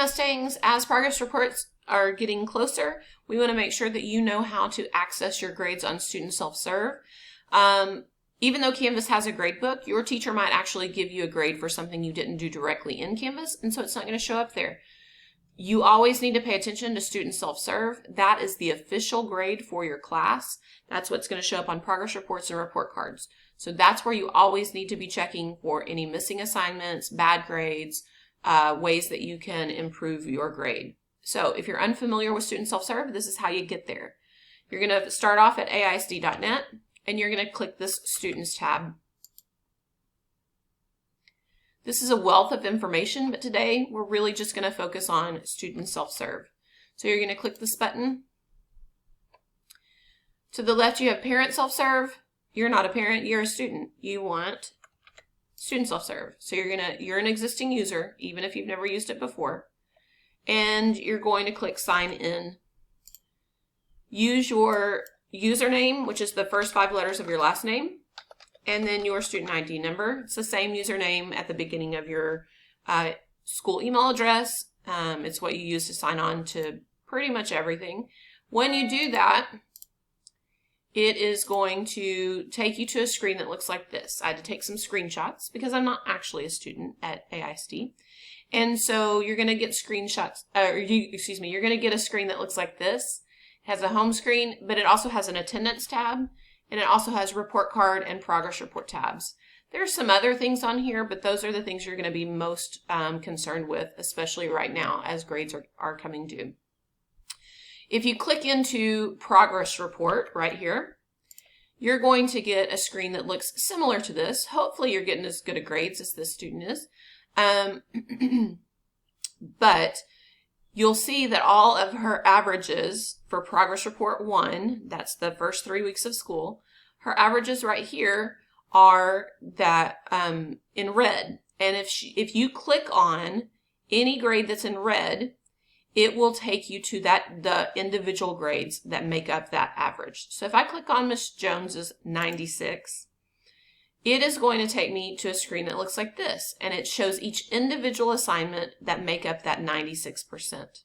Mustangs, as progress reports are getting closer, we want to make sure that you know how to access your grades on Student Self-Serve. Even though Canvas has a grade book, your teacher might actually give you a grade for something you didn't do directly in Canvas, and so it's not going to show up there. You always need to pay attention to Student Self-Serve. That is the official grade for your class. That's what's going to show up on progress reports and report cards. So that's where you always need to be checking for any missing assignments, bad grades, ways that you can improve your grade. So if you're unfamiliar with Student Self-Serve, this is how you get there. You're going to start off at AISD.net, and you're going to click this Students tab. This is a wealth of information, but today we're really just going to focus on Student Self-Serve. So you're going to click this button. To the left, you have Parent Self-Serve. You're not a parent, you're a student. You want Student Self-Serve. So you're an existing user, even if you've never used it before. And you're going to click Sign In. Use your username, which is the first 5 letters of your last name, and then your student ID number. It's the same username at the beginning of your school email address. It's what you use to sign on to pretty much everything. When you do that, it is going to take you to a screen that looks like this. I had to take some screenshots because I'm not actually a student at AISD. And so you're going to get screenshots, you're going to get a screen that looks like this. It has a home screen, but it also has an attendance tab, and it also has report card and progress report tabs. There's some other things on here, but those are the things you're going to be most concerned with, especially right now as grades are coming due. If you click into progress report right here, you're going to get a screen that looks similar to this. Hopefully you're getting as good a grades as this student is. But you'll see that all of her averages for progress report 1, that's the first 3 weeks of school, her averages right here are that in red. And if you click on any grade that's in red, it will take you to the individual grades that make up that average. So if I click on Miss Jones's 96, it is going to take me to a screen that looks like this, and it shows each individual assignment that make up that 96%.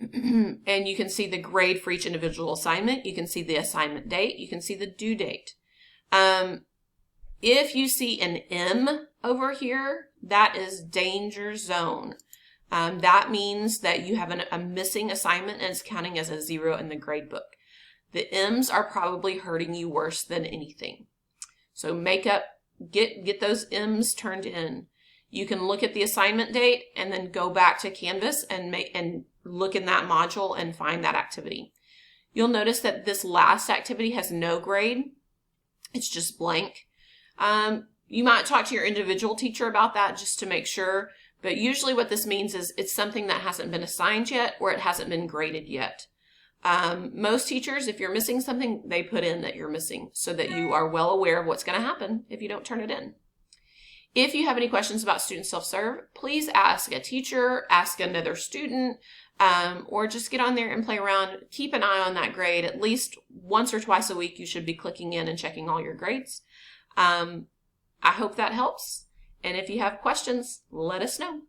And you can see the grade for each individual assignment. You can see the assignment date. You can see the due date. If you see an M over here, that is danger zone. That means that you have a missing assignment and it's counting as a 0 in the grade book. The M's are probably hurting you worse than anything. So get those M's turned in. You can look at the assignment date and then go back to Canvas and look in that module and find that activity. You'll notice that this last activity has no grade. It's just blank. You might talk to your individual teacher about that just to make sure, but usually what this means is it's something that hasn't been assigned yet or it hasn't been graded yet. Most teachers, if you're missing something, they put in that you're missing so that you are well aware of what's going to happen if you don't turn it in. If you have any questions about Student Self-Serve, please ask a teacher, ask another student, or just get on there and play around. Keep an eye on that grade. At least once or twice a week, you should be clicking in and checking all your grades. I hope that helps. And if you have questions, let us know.